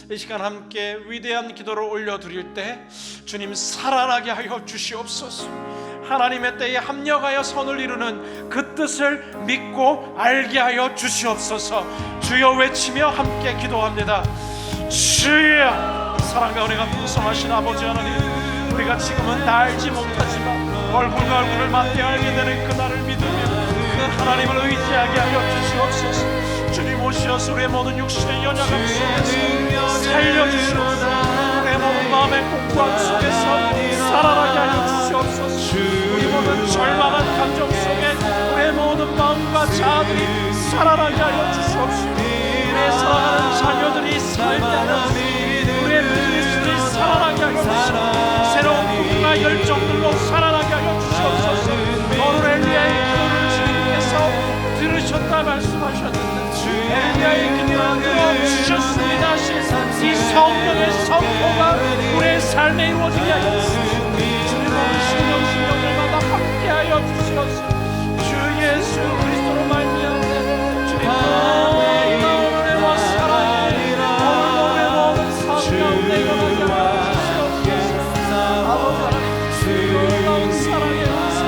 이 시간 함께 위대한 기도를 올려드릴 때 주님 살아나게 하여 주시옵소서. 하나님의 때에 합력하여 선을 이루는 그 뜻을 믿고 알게 하여 주시옵소서. 주여 외치며 함께 기도합니다. 주여, 사랑과 은혜가 풍성하신 아버지 하나님, 우리가 지금은 다 알지 못하지만 얼굴과 얼굴을 맞대 알게 되는 그날을 믿으며 그 하나님을 의지하게 하여 주시옵소서. 주님 오시어서 우리의 모든 육신의 연약함 속에서 살려주시옵소서. 우리의 모든 마음의 공고함 속에서 살아나게 하여 주시옵소서. 우리 모든 절망한 감정 속에 우리의 모든 마음과 자아들이 살아나게 하여 주시옵소서. 우리의 사랑하는 자녀들이 살게 하여 주시옵소서. 우리의 그리스도들이 살아나게 하여 주시옵소서. 새로운 꿈과 열정들로 살아나게 하여 주시옵소서. 오늘 엘리야의 기도를 주님께서 들으셨다 말씀하셨는데 엘리야의 기도를 들어주셨습니다 하신 이 성령의 선포가 우리의 삶에 이루어지게 하여 주시옵소서. 주님 오늘 신령들마다 함께하여 주시옵소서. 주 예수 그리스도로 말미암아 주님 오늘 은혜와 사랑이 오늘 모든 삶 가운데 일어나게 하여 주시옵소서. 아버지 하나님 그 놀라운 사랑의 은사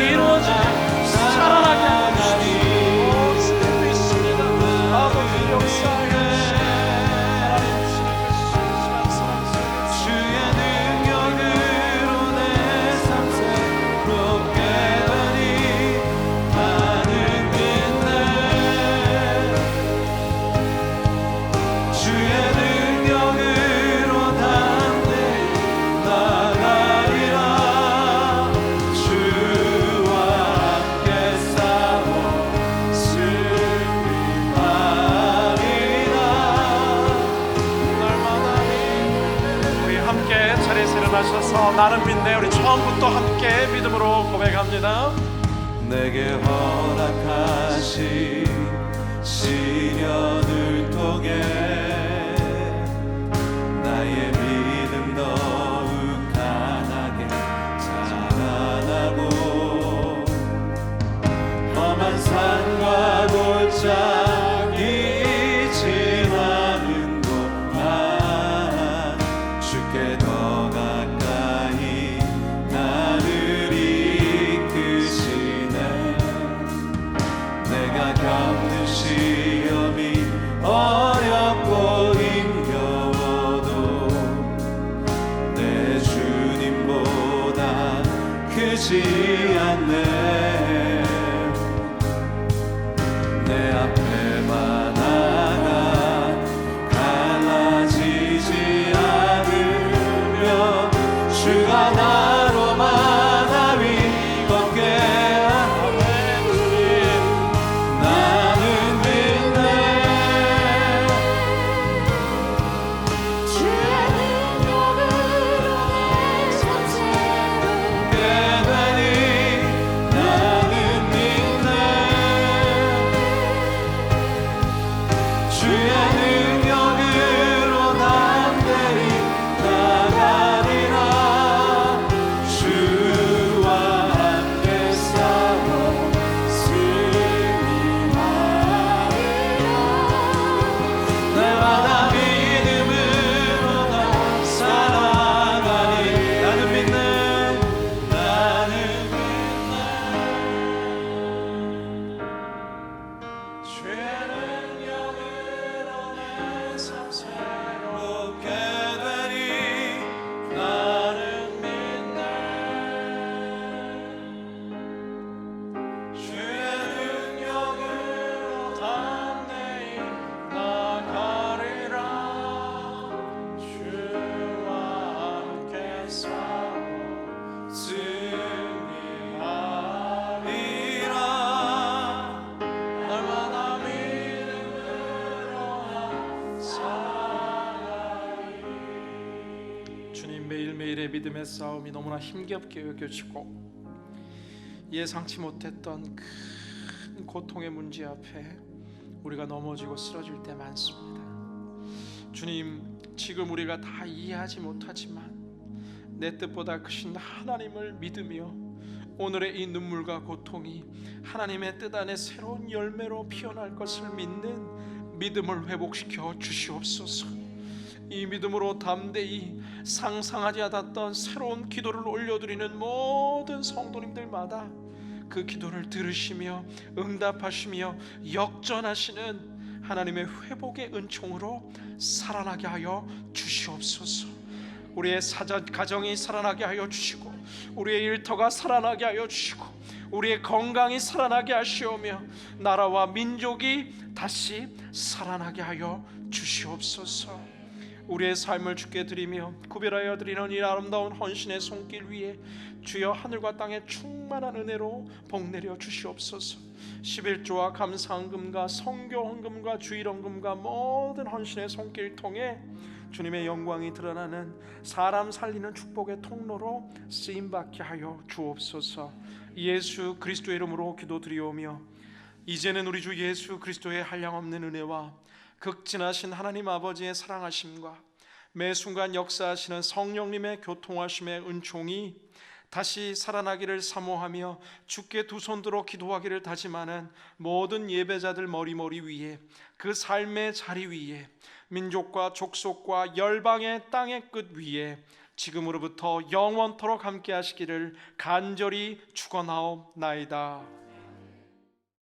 이루어지게 살아나게 하여 주시옵소서. 주님 믿습니다. 아버지 역사하여 주시옵소서. 하나님 주시는 그 신실한 사랑 속에서 주의 능력으로 내 삶 새롭게 되니 나는 믿네. 주의 능력으로 담대 나가리라. 주와 함께 싸워 승리하리라. 날마다 우리 함께 자리에서 일어나셔서 나는 믿네. 우리 처음부터 함께 믿음으로 고백합니다. 내게 허락하신 시련을 통해 나의 믿음 더욱 강하게 자라나고 험한 산과 골짜기 지나는 동안 주께 더 가까이 나를 이끄시네. 내가 겪는 시험이 어렵고 힘겨워도 내 주님보다 크지 않네. 내 앞에만 하나 갈라지지 않으며 주가 나로만 하위 걷게 하네. 나는 믿네. 주의 능력으로 내 삶 새롭게 되니 주님, 매일매일의 믿음의 싸움이 너무나 힘겹게 여겨지고 예상치 못했던 큰 고통의 문제 앞에 우리가 넘어지고 쓰러질 때 많습니다. 주님, 지금 우리가 다 이해하지 못하지만 내 뜻보다 크신 하나님을 믿으며 오늘의 이 눈물과 고통이 하나님의 뜻 안에 새로운 열매로 피어날 것을 믿는 믿음을 회복시켜 주시옵소서. 이 믿음으로 담대히 상상하지 않았던 새로운 기도를 올려드리는 모든 성도님들마다 그 기도를 들으시며 응답하시며 역전하시는 하나님의 회복의 은총으로 살아나게 하여 주시옵소서. 우리의 가정이 살아나게 하여 주시고 우리의 일터가 살아나게 하여 주시고 우리의 건강이 살아나게 하시오며 나라와 민족이 다시 살아나게 하여 주시옵소서. 우리의 삶을 주께 드리며 구별하여 드리는 이 아름다운 헌신의 손길 위에 주여 하늘과 땅의 충만한 은혜로 복내려 주시옵소서. 11조와 감사헌금과 성교헌금과 주일헌금과 모든 헌신의 손길 통해 주님의 영광이 드러나는 사람 살리는 축복의 통로로 쓰임받게 하여 주옵소서. 예수 그리스도의 이름으로 기도드리오며 이제는 우리 주 예수 그리스도의 한량없는 은혜와 극진하신 하나님 아버지의 사랑하심과 매 순간 역사하시는 성령님의 교통하심의 은총이 다시 살아나기를 사모하며 주께 두 손 들어 기도하기를 다짐하는 모든 예배자들 머리머리 위에 그 삶의 자리 위에 민족과 족속과 열방의 땅의 끝 위에 지금으로부터 영원토록 함께 하시기를 간절히 축원하옵나이다.